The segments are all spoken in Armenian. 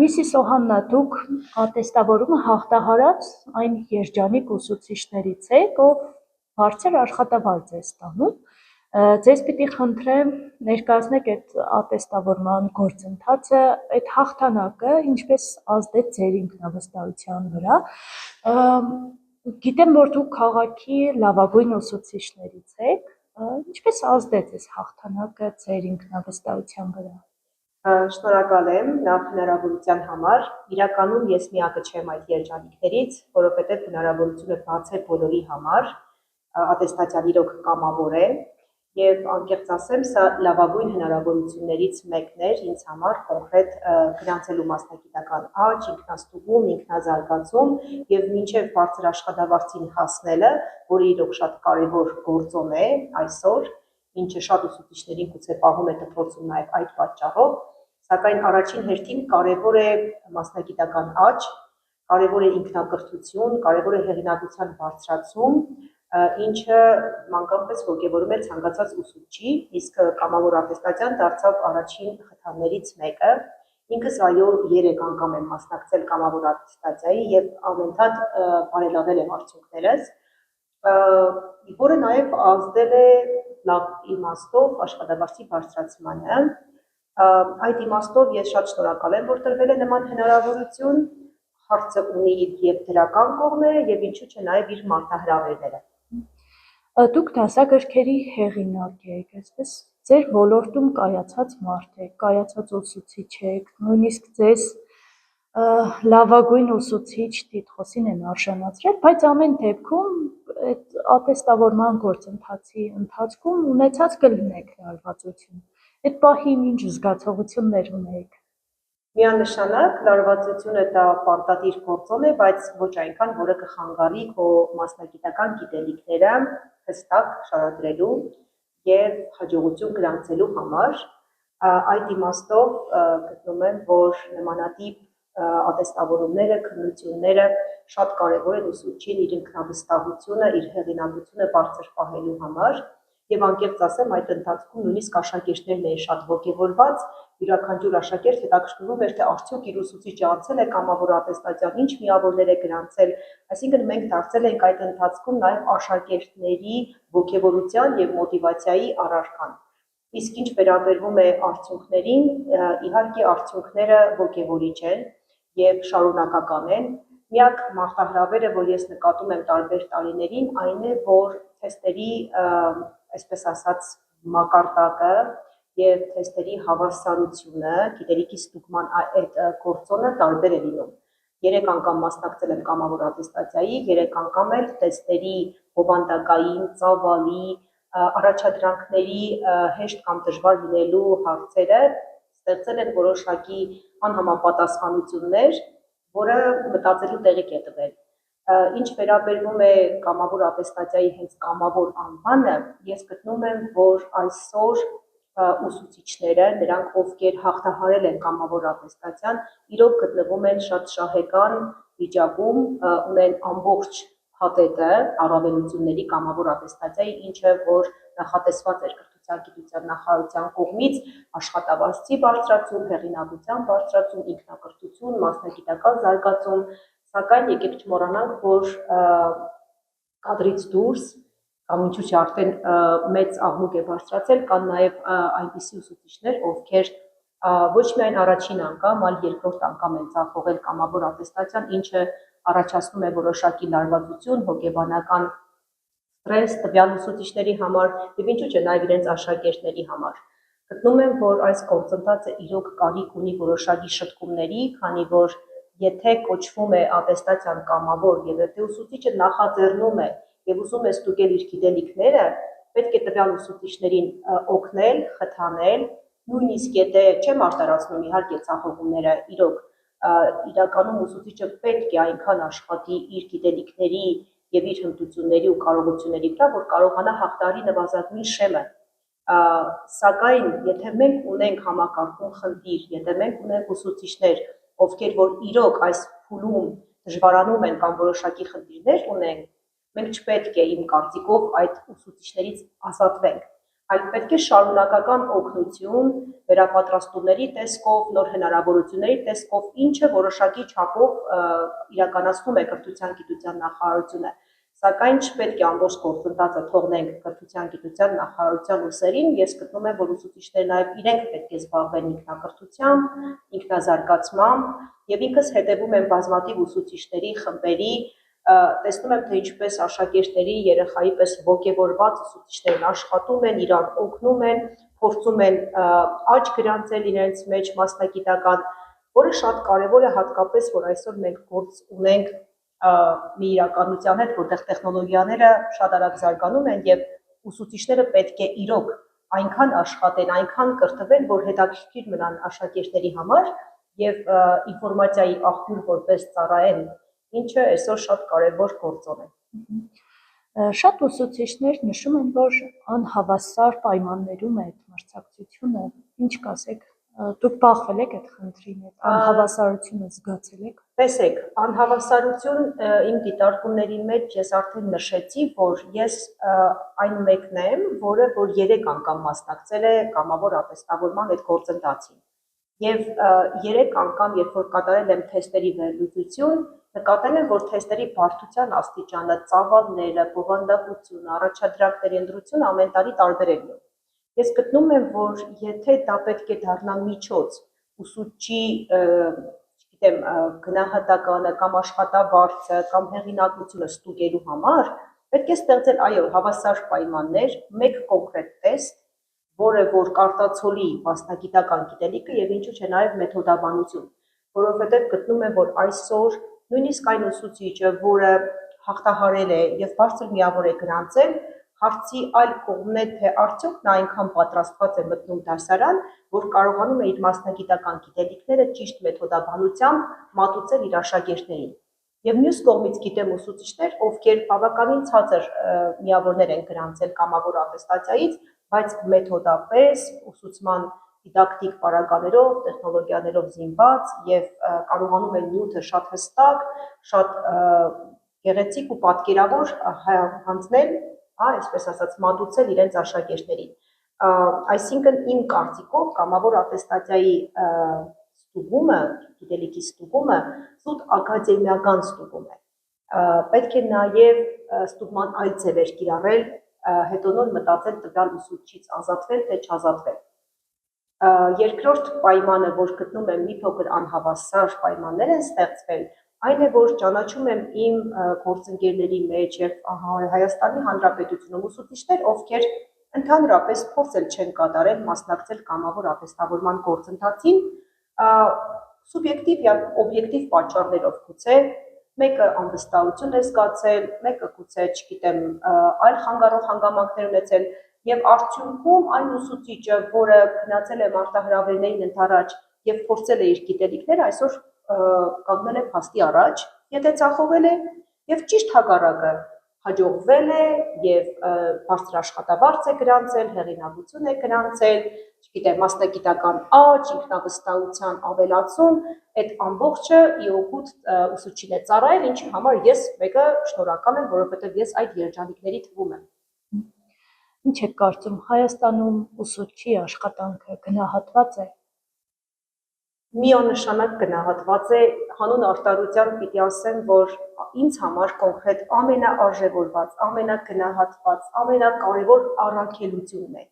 Միսիս Օհաննա, դուք ատեստավորումը հաղթահարած այն երջանիկ ուսուցիչներից եք, ով բարձր աշխատավարձ է ստանում։ Ձեզ պիտի խնդրեմ ներկայացնեք այդ ատեստավորման գործընթացը, այդ հաղթանակը ինչպես ազդեց ձեր ինքնավստահության վրա։ Գիտեմ, որ դուք քաղաքի լավագույն ուսուցիչներից եք, ինչպես ազդեց այս հաղթանակը ձեր ինքնավստահության վրա։ Շնորհակալ եմ նախ հնարավորության համար։ Իրականում ես միակը չեմ այդ երջանիկներից, որովհետև հնարավորությունը բաց է բոլորի համար, ատեստացիան իրոք կամավոր է, եւ անկեղծ ասեմ, սա լավագույն հնարավորություններից մեկն էր ինձ համար կոնկրետ գրանցելու մասնագիտական աճ, ինքնաստուգում, ինքնազարգացում եւ մինչեւ բարձր աշխատավարձին հասնելը, որը իրոք շատ կարեւոր գործոն է այսօր, ինչը շատ ուսուցիչներին գուցե պահում է դպրոցում նաեւ այդ պատճառով, սակայն առաջին հերթին կարևոր է մասնագիտական աճ, կարևոր է ինքնակրթություն, կարևոր է հեղինակության բարձրացում, ինչը մանկապես ոգևորում է ցանկացած ուսուցչի, իսկ կամավոր ատեստացիան դարձավ առաջին խթաններից մեկը։ Ինքս այո 3 անգամ եմ մասնակցել կամավոր ատեստացիայի եւ ամենթադ բարելավել եմ արդյունքներս, որը նաեւ ազդել է լավ իմաստով աշխատավարձի բարձրացմանը։ Այդ իմաստով ես շատ շնորհակալ եմ, որ տրվել է նման հնարավորություն, հարցը ունի եւ դրական կողմերը եւ ինչու՞ չէ նաեւ իր մարտահրավերները։ Դուք դասագրքերի հեղինակ եք, այսպես ձեր ոլորտում կայացած մարդ եք, կայացած ուսուցիչ եք, նույնիսկ ձեզ լավագույն ուսուցիչ տիտղոսին են արժանացրել, բայց ամեն դեպքում այդ ատեստավորման գործընթացի ընթացքում ունեցած կլինեք լարվածություն։ Այդ պահին ինչ զգացողություններ ունեիք։ Միանշանակ լարվածությունը դա պարտադիր գործոն է, բայց ոչ այնքան, որը կխանգարի քո մասնագիտական գիտելիքները հստակ շարադրելու եւ հաջողություն գրանցելու համար։ Այդ իմաստով գտնում եմ, որ նմանատիպ ատեստավորումները, քննությունները շատ կարևոր են ուսուցչին իր ինքնավստահությունը, իր հեղինակությունը բարձր պահելու համար եւ անկեղծ ասեմ, այդ ընթացքում նույնիսկ աշակերտներն էին շատ ոգևորված, յուրաքանչյուր աշակերտ հետաքրքրվում էր, թե արդյոք իր ուսուցիչը անցել է կամավոր ատեստացիան, ինչ միավորներ է գրանցել, այսինքն մենք դարձել ենք այդ ընթացքում նաեւ աշակերտների ոգևորության եւ մոտիվացիայի առարկան։ Իսկ ինչ վերաբերվում է արդյունքներին, իհարկե արդյունքները ոգևորիչ են եւ շարունակական են։ Միակ մարտահրավերը, որ ես նկատում եմ տարբեր տարիներին, այն է, որ թեստերի, այսպես ասած, մակարդակը եւ թեստերի հավասարությունը, գիտելիքի ստուգման այդ գործոնը տարբեր է լինում։ 3 անգամ մասնակցել եմ կամավոր ատեստացիայի, 3 անգամ էլ թեստերի բովանդակային, ծավալի, առաջադրանքների հեշտ կամ դժվար լինելու հարցերը ստեղծել են որոշակի անհամապատասխանություններ, որը մտածելու տեղիք է տվել։ Ինչ վերաբերվում է կամավոր ատեստացիայի հենց կամավոր անվանը, ես գտնում եմ, որ այսօր ուսուցիչները, նրանք ովքեր հաղթահարել են կամավոր ատեստացիան, իրոք գտնվում են շատ շահեկան վիճակում, ունեն ամբողջ փաթեթը առավելությունների կամավոր ատեստացիայի, ինչը որ նախատեսված էր կրթության գիտության նախարարության կողմից աշխատավարձի բարձրացում, հեղինակության բարձրացում, ինքնակրթություն, մասնագիտական զարգացում, սակայն եկեք չմոռանանք, որ կադրից դուրս կամ ինչու՞ չէ արդեն մեծ աղմուկ է բարձրացել, կան նաև այնպիսի ուսուցիչներ, ովքեր ոչ միայն առաջին անգամ, այլ երկրորդ անգամ են ձախողել կամավոր ատեստացիան, ինչը առաջացնում է որոշակի լարվածություն, հոգեբանական ստրես տվյալ ուսուցիչների համար եւ ինչու՞ չէ նաև իրենց աշակերտների համար։ Գտնում եմ, որ այս գործընթացը իրոք կարիք ունի որոշակի շտկումների, քանի որ եթե կոչվում է ատեստացիան կամավոր եւ եթե ուսուցիչը նախաձեռնում է եւ ուզում է ստուգել իր գիտելիքները, պետք է տվյալ ուսուցիչներին օգնել, խթանել, նույնիսկ եթե չեմ արտարացնում իհարկե ցախողումները, իրականում ուսուցիչը պետք է այնքան աշխատի իր գիտելիքների եւ իր հմտությունների ու կարողությունների վրա, որ կարողանա հաղթահարի նվազագույն շեմը։ Սակայն եթե մենք ունենք համակարգում խնդիր, եթե մենք ունենք ուսուցիչներ, ովքեր որ իրոք այս փուլում դժվարանում են կամ որոշակի խնդիրներ ունեն, մենք չպետք է իմ կարծիքով այդ ուսուցիչներից ազատվենք, այլ պետք է շարունակական օգնություն վերապատրաստումների տեսքով, նոր հնարավորությունների տեսքով, ինչը որոշակի չափով իրականացնում է կրթության գիտության նախարարությունը, սակայն չպետք է ամբողջ գործընթացը թողնենք կրթության գիտության նախարարության ուսերին, ես գտնում եմ, որ ուսուցիչները նաև իրենք պետք է զբաղվեն ինքնակրթությամբ, ինքնազարգացմամբ, եւ ինքս հետևում եմ բազմաթիվ ուսուցիչների խմբերի, տեսնում եմ, թե ինչպես աշակերտների, երեխայի պես ոգևորված ուսուցիչներն աշխատում են, իրար օգնում են, փորձում են աճ գրանցել իրենց մեջ մասնագիտական, որը շատ կարևոր է հատկապես, որ այսօր մենք գործ ունենք մի իրականության հետ, որտեղ տեխնոլոգիաները շատ արագ զարգանում են եւ ուսուցիչները պետք է իրոք այնքան աշխատեն, այնքան կրթվեն, որ հետաքրքիր մնան աշակերտների համար եւ ինֆորմացիայի աղբյուր որպես ծառայեն, ինչը այսօր շատ կարևոր գործոն է։ Շատ ուսուցիչներ նշում են, որ անհավասար պայմաններում է այդ մրցակցությունը, ինչ կասեք, դուք բախվել եք այդ խնդրին, այդ անհավասարությունը զգացել եք։ Տեսեք, անհավասարություն իմ դիտարկումների մեջ ես արդեն նշեցի, որ ես այն մեկն եմ, որը որ 3 անգամ մասնակցել է կամավոր ատեստավորման այդ գործընթացին։ Եվ 3 անգամ, երբ որ կատարել եմ թեստերի վերլուծություն, նկատել եմ, որ թեստերի բարդության աստիճանը, ծավալները, բովանդակությունը, առաջադրանքների ընտրությունը ամեն տարի տարբերել է։ Ես գտնում եմ, որ եթե դա պետք է դառնա միջոց ուսուցչի, չգիտեմ, գնահատականը կամ աշխատավարձը կամ հեղինակությունը ստուգելու համար, պետք է ստեղծել, այո, հավասար պայմաններ, մեկ կոնկրետ տեստ, որը որ կարտացոլի մասնագիտական գիտելիքը եւ ինչու՞ չէ նաեւ մեթոդաբանություն, որովհետեւ գտնում եմ, որ այսօր նույնիսկ այն ուսուցիչը, որը հաղթահարել է եւ բարձր միավոր է գրանցել, հարցի այլ կողմն է, թե արդյոք նա այնքան պատրաստված է մտնում դասարան, որ կարողանում է իր մասնագիտական գիտելիքները ճիշտ մեթոդաբանությամբ մատուցել իր աշակերտներին։ Եվ մյուս կողմից գիտեմ ուսուցիչներ, ովքեր բավականին ցածր միավորներ են գրանցել կամավոր ատեստացիայից, բայց մեթոդապես ուսուցման դիդակտիկ պարագաներով, տեխնոլոգիաներով զինված եւ կարողանում են նյութը շատ հստակ, շատ գեղեցիկ ու պատկերավոր հանձնել, այսպես ասած, մատուցել իրենց աշակերտներին։ Այսինքն իմ կարծիքով կամավոր ատեստացիայի ստուգումը, գիտելիքի ստուգումը զուտ ակադեմիական ստուգում է։ Պետք է նաև ստուգման այլ ձևեր կիրառել, հետո նոր մտածել տվյալ ուսուցչից ազատվել, թե չազատվել։ Երկրորդ պայմանը, որ գտնում եմ մի փոքր անհավասար պայմաններ են ստեղծվել, այն է, որ ճանաչում եմ իմ գործընկերների մեջ եւ Հայաստանի Հանրապետությունում ուսուցիչներ, ովքեր ընդհանրապես փորձ չեն կատարել մասնակցել կամավոր ատեստավորման գործընթացին, սուբյեկտիվ եւ օբյեկտիվ պատճառներով գուցե, մեկը անվստահություն է զգացել, մեկը գուցե, չգիտեմ, այլ խանգարող հանգամանքներ ունեցել եւ արդյունքում այն ուսուցիչը, որը գնացել է մարտահրավերներին ընդառաջ եւ փորձել է իր գիտելիքները, այսօր կանգնել է փաստի առաջ, եթե ցախողել է եւ ճիշտ հակառակը հաջողվել է եւ բարձր աշխատավարձ է գրանցել, հեղինակություն է գրանցել, չգիտեմ, մասնագիտական աճ, ինքնավստահության ավելացում, այդ ամբողջը ի օգուտ ուսուցչին է ծառայել, ինչի համար ես մեկը շնորհակալ եմ, որովհետեւ ես այդ երջանիկների թվում եմ։ Ինչ եք կարծում, Հայաստանում ուսուցչի աշխատանքը գնահատված է։ Միանշանակ գնահատված է, հանուն արտարության պիտի ասեմ, որ ինձ համար կոնկրետ ամենաարժևորված, ամենագնահատված, ամենակարևոր առաքելությունն է։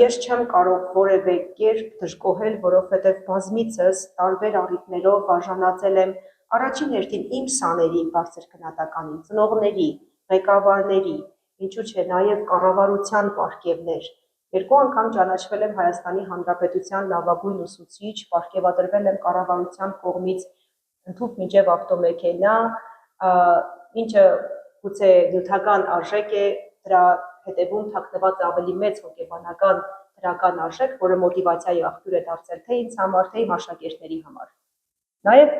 Ես չեմ կարող որևէ կերպ դժգոհել, որովհետև բազմիցս տարբեր առիթներով արժանացել եմ առաջին հերթին իմ սաների բարձր գնահատականին, ծնողների, ղեկավարների, ինչու՞ չէ, նաև կառավարության պարգևներ։ 2 անգամ ճանաչվել եմ Հայաստանի Հանրապետության լավագույն ուսուցիչ, պարգևատրվել եմ կառավարության կողմից ընդհանուր մինչև ավտոմեքենա, ինչը գուցե նյութական արժեք է, դրա հետևում թաքնված ավելի մեծ հոգեբանական դրական արժեք, որը մոտիվացիայի աղբյուր է դարձել թե ինձ համար, թե իմ աշակերտների համար։ Նաև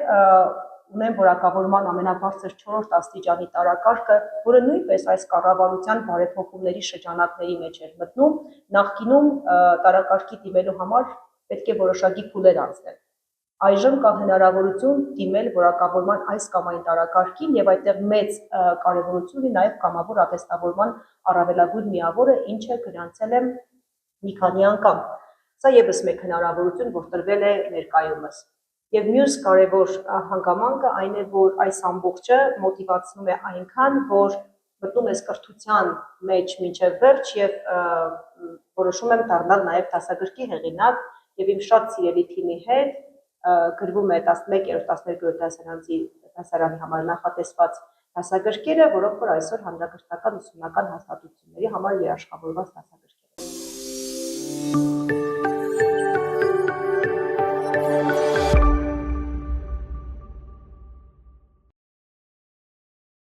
ունեմ որակավորման ամենաբարձր 4-րդ աստիճանի տարակարգը, որը նույնպես այս կառավարության բարեփոխումների շրջանակների մեջ էր մտնում, նախկինում տարակարգի դիմելու համար պետք է որոշակի փուլեր անցնել։ Այժմ կա հնարավորություն դիմել որակավորման այս կամ այն տարակարգին եւ այդտեղ մեծ կարեւորություն ունի նաեւ կամավոր ատեստավորման առավելագույն միավորը, ինչը գրանցել եմ մի քանի անգամ։ Սա եւս մեկ հնարավորություն, որ տրվել է ներկայումս։ Եվ մյուս կարևոր հանգամանքը այն է, որ այս ամբողջը մոտիվացնում է այնքան, որ մտնում ես կրթության մեջ մինչև վերջ եւ որոշում եմ դառնալ նաեւ դասագրքի հեղինակ եւ իմ շատ սիրելի թիմի հետ գրվում է 11-12-րդ դասարանի համար նախատեսված դասագրքերը, որոնք որ այսօր հանրակրթական ուսումնական հաստատությունների համար երաշխավորված դասագրքեր